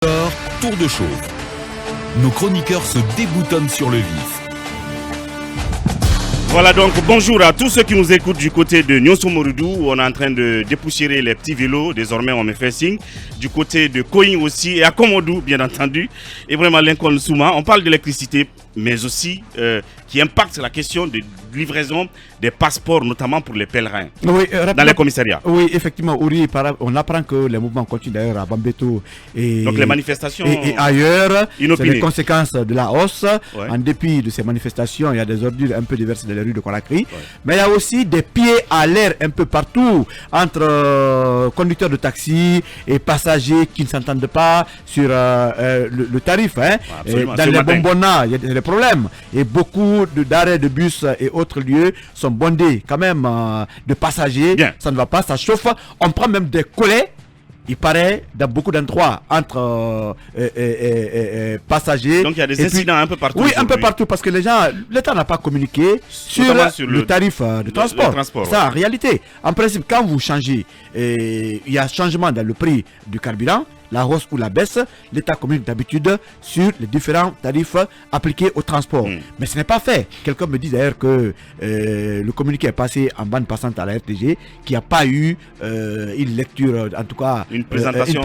Tour de chauffe. Nos chroniqueurs se déboutonnent sur le vif. Voilà donc bonjour à tous ceux qui nous écoutent du côté de Nyonso-Mourudou où on est en train de dépoussiérer les petits vélos, désormais on me fait signe, du côté de Koing aussi et à Komodou bien entendu, et vraiment Lincoln Souma, on parle d'électricité mais aussi qui impacte la question de livraison des passeports notamment pour les pèlerins dans les commissariats. Oui, effectivement, Ouri, on apprend que les mouvements continuent d'ailleurs à Bambeto et, donc les manifestations et ailleurs. C'est les inopinées. conséquences de la hausse. En dépit de ces manifestations, il y a des ordures un peu diverses dans les rues de Conakry. Mais il y a aussi des pieds à l'air un peu partout entre conducteurs de taxi et passagers qui ne s'entendent pas sur le tarif. Dans les bonbonnats, il y a des problèmes. Et beaucoup d'arrêts de bus et autres lieux sont bondés quand même de passagers. Bien. Ça ne va pas, ça chauffe. On prend même des collets. Il paraît dans beaucoup d'endroits entre passagers. Donc il y a des incidents un peu partout. Oui, un peu partout parce que l'État n'a pas communiqué sur le tarif de transport. Ça, en réalité, en principe, quand vous changez, il y a changement dans le prix du carburant, la hausse ou la baisse, l'État communique d'habitude sur les différents tarifs appliqués au transport. Mais ce n'est pas fait. Quelqu'un me dit d'ailleurs que le communiqué est passé en bande passante à la RTG, qu'il n'y a pas eu une lecture, en tout cas une présentation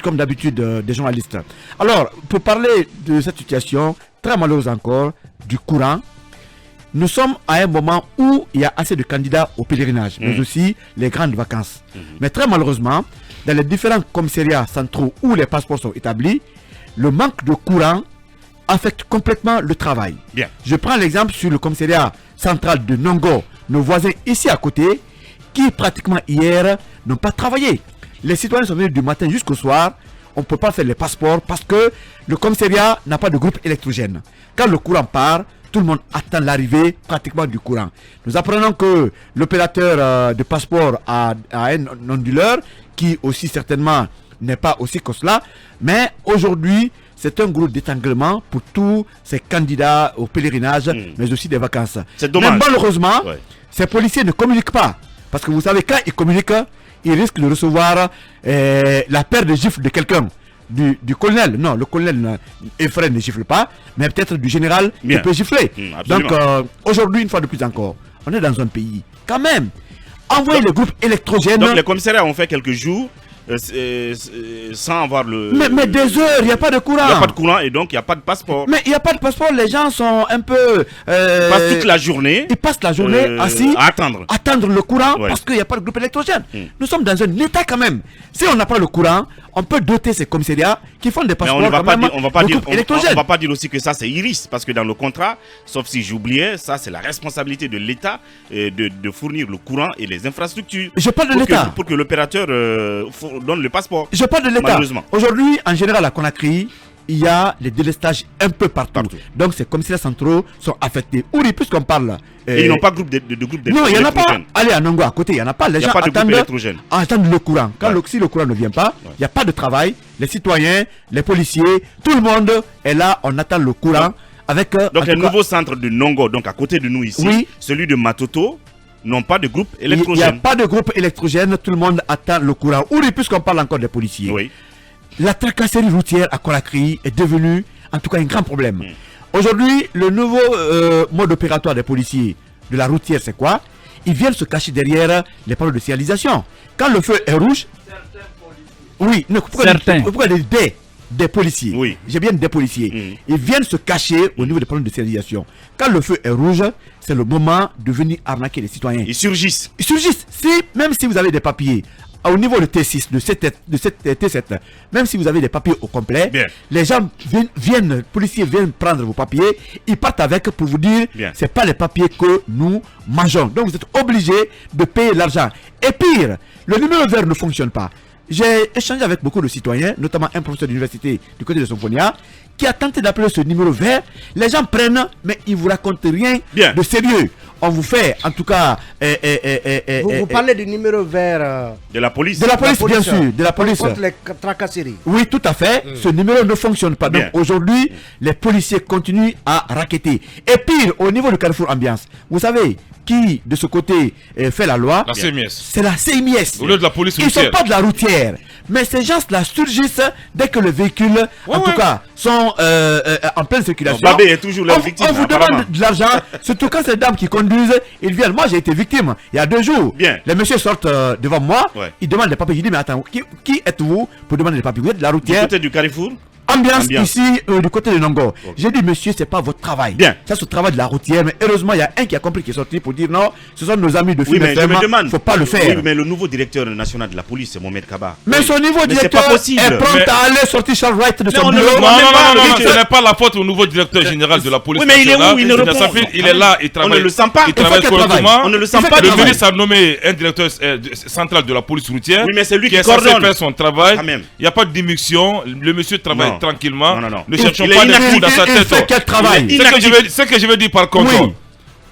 comme d'habitude des journalistes. Alors, pour parler de cette situation, très malheureuse encore, du courant, nous sommes à un moment où il y a assez de candidats au pèlerinage, mais aussi les grandes vacances. Mais très malheureusement, dans les différents commissariats centraux où les passeports sont établis, le manque de courant affecte complètement le travail. Bien. Je prends l'exemple sur le commissariat central de Nongo, nos voisins ici à côté, qui pratiquement hier n'ont pas travaillé. Les citoyens sont venus du matin jusqu'au soir. On ne peut pas faire les passeports parce que le commissariat n'a pas de groupe électrogène. Quand le courant part, tout le monde attend l'arrivée pratiquement du courant. Nous apprenons que l'opérateur de passeport a un onduleur qui aussi certainement n'est pas aussi que cela. Mais aujourd'hui, c'est un gros détanglement pour tous ces candidats au pèlerinage, mais aussi des vacances. C'est dommage. Mais malheureusement, ces policiers ne communiquent pas. Parce que vous savez, quand ils communiquent, ils risquent de recevoir la paire de gifles de quelqu'un. Du colonel, non, le colonel Efrain ne gifle pas, mais peut-être du général qui peut gifler. Donc aujourd'hui, une fois de plus encore, on est dans un pays, quand même, envoyer les groupes électrogènes. Donc les commissariats ont fait quelques jours sans avoir le... Mais des heures, il n'y a pas de courant. Il n'y a pas de courant et donc il n'y a pas de passeport. Mais il n'y a pas de passeport, les gens sont un peu... Ils passent toute la journée. Ils passent la journée assis à attendre le courant parce qu'il n'y a pas de groupe électrogène. Nous sommes dans un état quand même. Si on n'a pas le courant, on peut doter ces commissariats qui font des passeports. Mais on ne va pas dire aussi que ça c'est Iris parce que dans le contrat, sauf si j'oubliais, ça c'est la responsabilité de l'État de fournir le courant et les infrastructures. Je parle de l'État. Pour que l'opérateur donne le passeport. Je parle de l'État. Aujourd'hui, en général, à Conakry, il y a les délestages un peu partout. Donc ces commissariats centraux sont affectés. Ouri, puisqu'on parle... Et ils n'ont pas de groupe d'électrogène. Non, il n'y en a pas. Allez, à Nongo, à côté, il n'y en a pas. Les gens attendent le courant. Si le courant ne vient pas, il n'y a pas de travail. Les citoyens, les policiers, tout le monde est là, on attend le courant. Donc les nouveaux centres de Nongo, donc à côté de nous ici, celui de Matoto, n'ont pas de groupe électrogène. Il n'y a pas de groupe électrogène, tout le monde attend le courant. Ouri, puisqu'on parle encore des policiers. Oui. La tracasserie routière à Conakry est devenue, en tout cas, un grand problème. Aujourd'hui, le nouveau mode opératoire des policiers de la routière, c'est quoi? Ils viennent se cacher derrière les panneaux de signalisation. Quand le feu est rouge... Oui, pourquoi des policiers? Oui. J'ai bien des policiers. Ils viennent se cacher au niveau des panneaux de signalisation. Quand le feu est rouge, c'est le moment de venir arnaquer les citoyens. Ils surgissent. Ils surgissent. Même si vous avez des papiers, au niveau de T6, de cette T7, même si vous avez des papiers au complet, les gens les policiers viennent prendre vos papiers, ils partent avec pour vous dire c'est pas les papiers que nous mangeons. Donc vous êtes obligé de payer l'argent. Et pire, le numéro vert ne fonctionne pas. J'ai échangé avec beaucoup de citoyens, notamment un professeur d'université du côté de Somphonia, qui a tenté d'appeler ce numéro vert. Les gens prennent, mais ils ne vous racontent rien de sérieux. On vous fait, en tout cas... vous parlez du numéro vert... de la police. De la police, bien sûr. De la police. Contre les tracasseries. Oui, tout à fait. Ce numéro ne fonctionne pas. Donc aujourd'hui, les policiers continuent à racketter. Et pire, au niveau du Carrefour Ambiance, vous savez, qui, de ce côté, fait la loi. La CMS. C'est la CMS. Au lieu de la police Ils ne sont routière. pas de la routière. Mais ces gens-là surgissent dès que les véhicules, en tout cas, sont en pleine circulation. Babé est toujours leur victime. On vous demande de l'argent, surtout quand ces dames qui conduisent, ils viennent. Moi, j'ai été victime il y a 2 jours. Bien. Les messieurs sortent devant moi, Ouais. ils demandent les papiers. Je dis, mais attends, qui êtes-vous pour demander les papiers? Vous êtes de la Du routière. côté du Carrefour. Ambiance ici du côté de Nongo. J'ai dit, monsieur, c'est pas votre travail. Bien. Ça, c'est le travail de la routière. Mais heureusement, il y a un qui a compris, qui est sorti pour dire non, ce sont nos amis de Oui, Film mais je FM, me demande. faut pas le faire. Oui, mais le nouveau directeur national de la police, c'est Mohamed Kaba. Mais son niveau Mais c'est directeur pas possible. est prompt Mais- à aller sortir Charles Wright de Mais son on ne le bureau. voit même pas, Non, le ce n'est pas la faute au nouveau directeur général de la police. Oui, mais il est où? nationale. Il ne répond Nassafil, pas. il est là, il travaille. On ne le sent pas. Il Il faut travaille qu'il correctement. travaille. On ne le sent Il fait pas. qu'il Le travaille. ministre a nommé un directeur central de la police routière. Oui, mais c'est lui qui est censé coordonne. faire son travail. Quand même. Il n'y a pas de démission. Le monsieur travaille Non. tranquillement. Non. Ne cherchons Il est pas des inactif. coups dans sa Il tête. fait quel travail? Il est Ce que je veux dire par contre, Oui.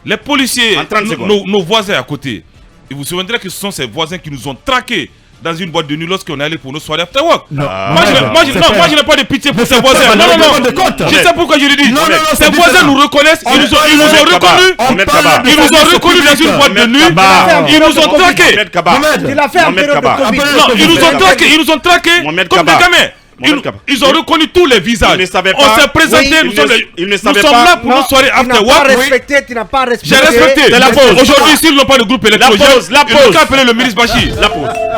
les policiers, En 30 secondes. nos voisins à côté, et vous vous souviendrez que ce sont ces voisins qui nous ont traqués dans une boîte de nuit lorsqu'on est allé pour nos soirées after work. Non. Moi, je n'ai pas de pitié pour Mais ces c'est voisins. pas Non, la non, demande de non. compte. Je sais pourquoi je le dis. Non, non, Ces c'est voisins différent. nous reconnaissent. Ils nous ont reconnus. On Mohamed parle Kaba. de Ils nous ont service reconnus dans une public. boîte de nuit. Kaba. Ils nous ont traqués. Mohamed Kaba. Mohamed. Il a fait un Mohamed période de Kaba. Covid. Après, Non, ils nous ont Kaba. traqués. Ils nous ont traqués Mohamed comme des Kaba. gamins. Mohamed Kaba. Ils ont reconnu tous les visages. Ils ne savaient On pas. s'est présenté. Oui, Nous ils sommes ne- les- ils ne nous savaient sommes pas. là pour nos soirées Tu n'as after pas work. Oui. respecté, tu n'as pas respecté. J'ai respecté. C'est la pause. Aujourd'hui, s'ils n'ont pas de groupe électrogène, pause, la ils n'ont pause. qu'à appeler le ministre Bachir. La pause.